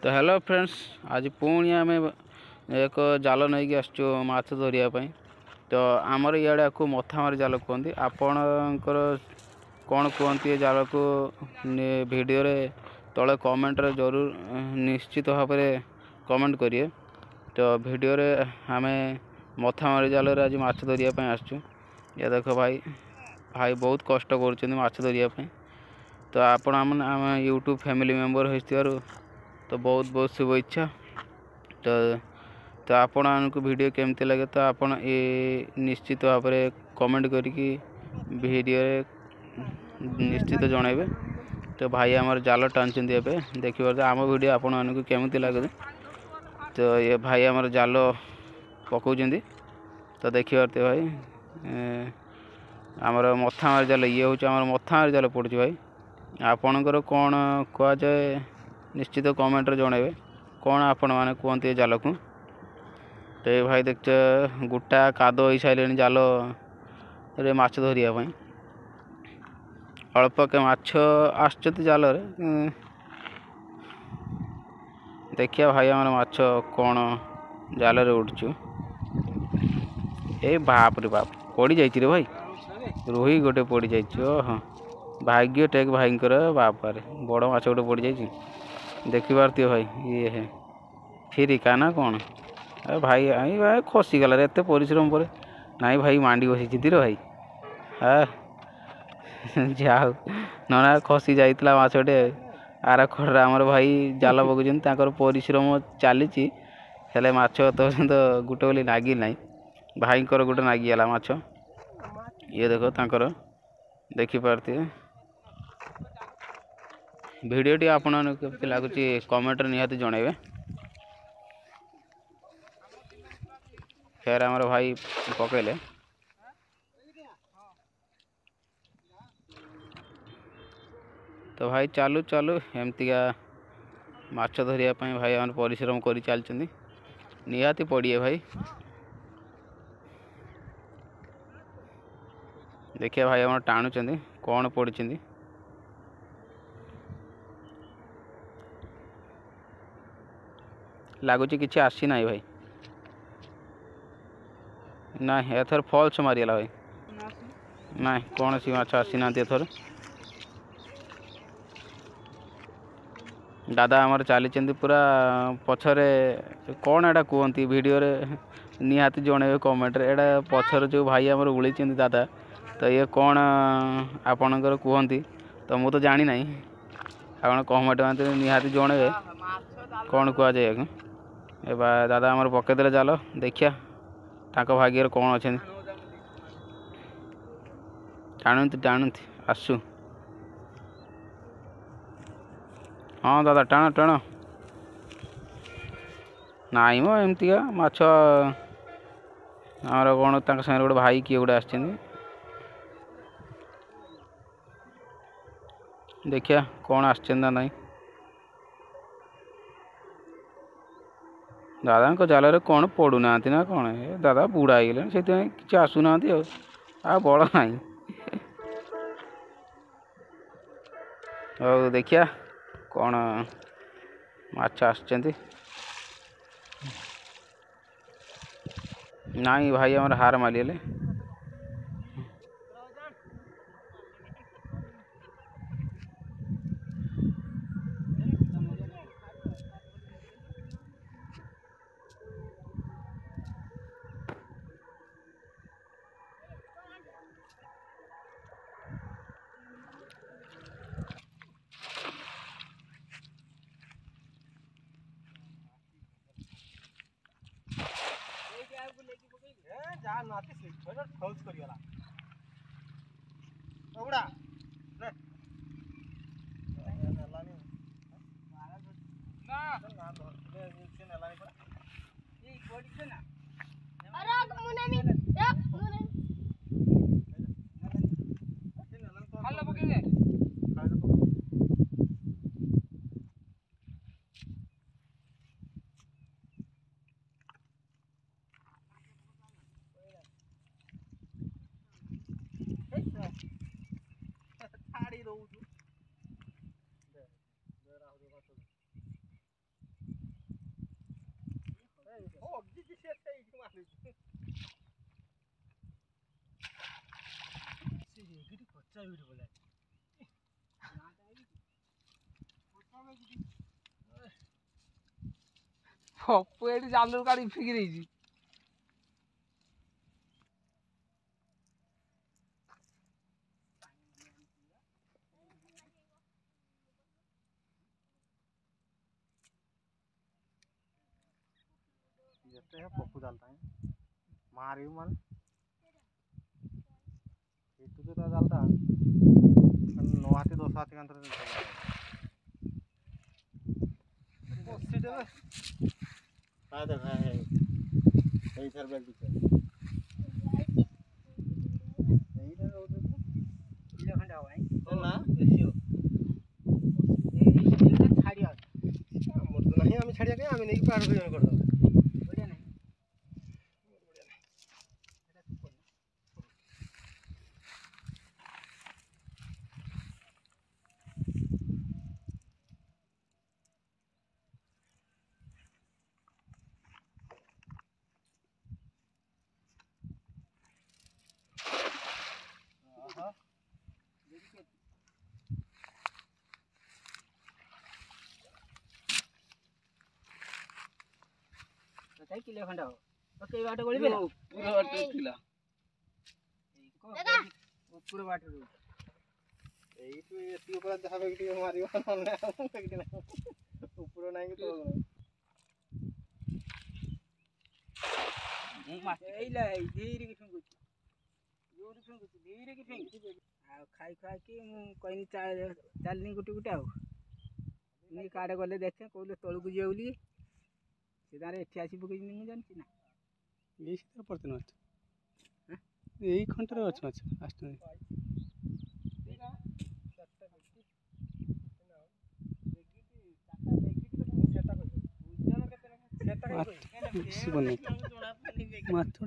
तो hello friends, आज पुणी आम एक जाल नहीं आसचु माछ धरिया। तो आमर इे को मथामारी जाल कहते। आपणकर कौन कहते ये जाल को वीडियो रे तले कमेंट रे जरूर निश्चित भाव में कमेंट करिए। तो वीडियो रे आम मथामारी जाल रे आज माछ धरिया आसचु। ये देख भाई भाई बहुत कष्ट कर माछ धरिया। तो आपण आम यूट्यूब फैमिली मेंबर हो तो बहुत बहुत शुभेच्छा। तो आपण को वीडियो केमती लगे तो आपण ये निश्चित भाव में कमेंट करिकी वीडियो निश्चित जनइबे। तो भाई आमर जाल टाँचते ए देखिए आम वीडियो आपण को केमती लगे। तो ये भाई आमर जाल पकाउछन्ती। तो देखिए भाई आमर मथामारी जाल ये हूँ आमर मथामारी जाल पड़ुଛି भाई। आपणकर कौन कह जाए निश्चित कमेंट रे जनइबे कौन आपण मैंने कहते जाल को। तो ये भाई देख गोटा काद हो सारे जाल रे माछ धरिया अल्प के माछ आसुच्च जाल रे। देखिए भाई आम माछ कौन जाल रे उठुचु। ए बाप रे बाप पड़ जाइए भाई रोही गोटे पड़ जाइए। भाग्य टेक भाई बाप रे बड़ माछ गोटे पड़ जाइए। देखी पारती भाई ये है फिर का ना कौन भाई आई भाई खसीगला एत परिश्रम पर नाई भाई मांडी बसी भाई। हाँ जाओ ना खसी जाइला मछटे आर खड़े आमर भाई जाल पकाउछन्ती परिश्रम चली माछ तो गोटे बोली नागिल ना भाई गोटे नागिगला माछ। ये देख तांकर देखी पारती वीडियो टी आपण केमती लगुच कमेंट निहाती जनइबे। फिर आमर भाई पकेले तो भाई चालू चालू एमतिका माछ धरिया भाई आम परिश्रम कर चलती निहाती पड़िए भाई। देखिए भाई आम टाणुचंदी कौन पड़ी लगुच कि आसी ना भाई ना एथर फॉल्स मारिगला भाई ना कौन सी माछ आसी ना एथर। दादा आमर चली पूरा पछरे कौन एटा कहती वीडियो रे निहाती जन कमेंट रे एटा पछर जो भाई आमर उड़ी दादा। तो ये कौन आपणकर कहती तो मुझे तो जानी ना आप कमेंट मात्र निहाती जनइबे कौन कह जाए। ए दादा आमर पकईदे जाल देखिया ताक भाग्य कौन अच्छे टाणुती टाणुती आसु। हाँ दादा टाण टाण नाई मो एमतिका माछ आमर कौन तक सागर गोटे भाई किए गोटे आस देखिया कौन आसना नाई। दादा को जाल रे कौन पड़ूना ना कौन दादा बुढ़ा हो गले से कि आसुना आ बड़ ना। और देखिया कौन माछ आसुच्चन्ती नाई भाई आमर हार मारिगले। ପପୁ ଏଠି ଜାଲରୁ କାଢି ଫିକି ଦେଇଛି। ଯେତେ ପପୁ ଜାଲଟା ମାରିବୁ ମାନେ ଏଠୁ ତା ଜାଲଟା ନଅ ହାତୀ 10 ହାତୀ କାନ୍ଥରେ ବସି ଦେବେ ଦେଖ এইটার ব্যাগ দিচ্ছে এইটা রোদে কিলো খন্ডা হয় না বেশি এইটা ছাড়িয়া মোর তো নাই আমি ছাড়িয়া কে আমি নেই পার করে করে দাও বড়িয়া নাই বড়িয়া নাই এটা কি করব आहा देखिए बताई किलो खंडा हो तो कई बाटे गोली बेला पूरा बाटे थिला पूरा बाटे रो एई तो एती ऊपर जहा बेगटी मारियो नने बेगटी ना ऊपर नाही कि तो एई ला धीरे की फेंकु जोर फेंकु धीरे की फेंक आ खाई खाई कि मु कहिनी चालनी गुटी गुटी आ नी काडे गले देखे कहले तळकु जियो बोली से दारे एठी आसी पकई मु जानछि ना এই শীতের পড়তে না এই ঘন্টার আছে মাছ আসতে নাই মাছটা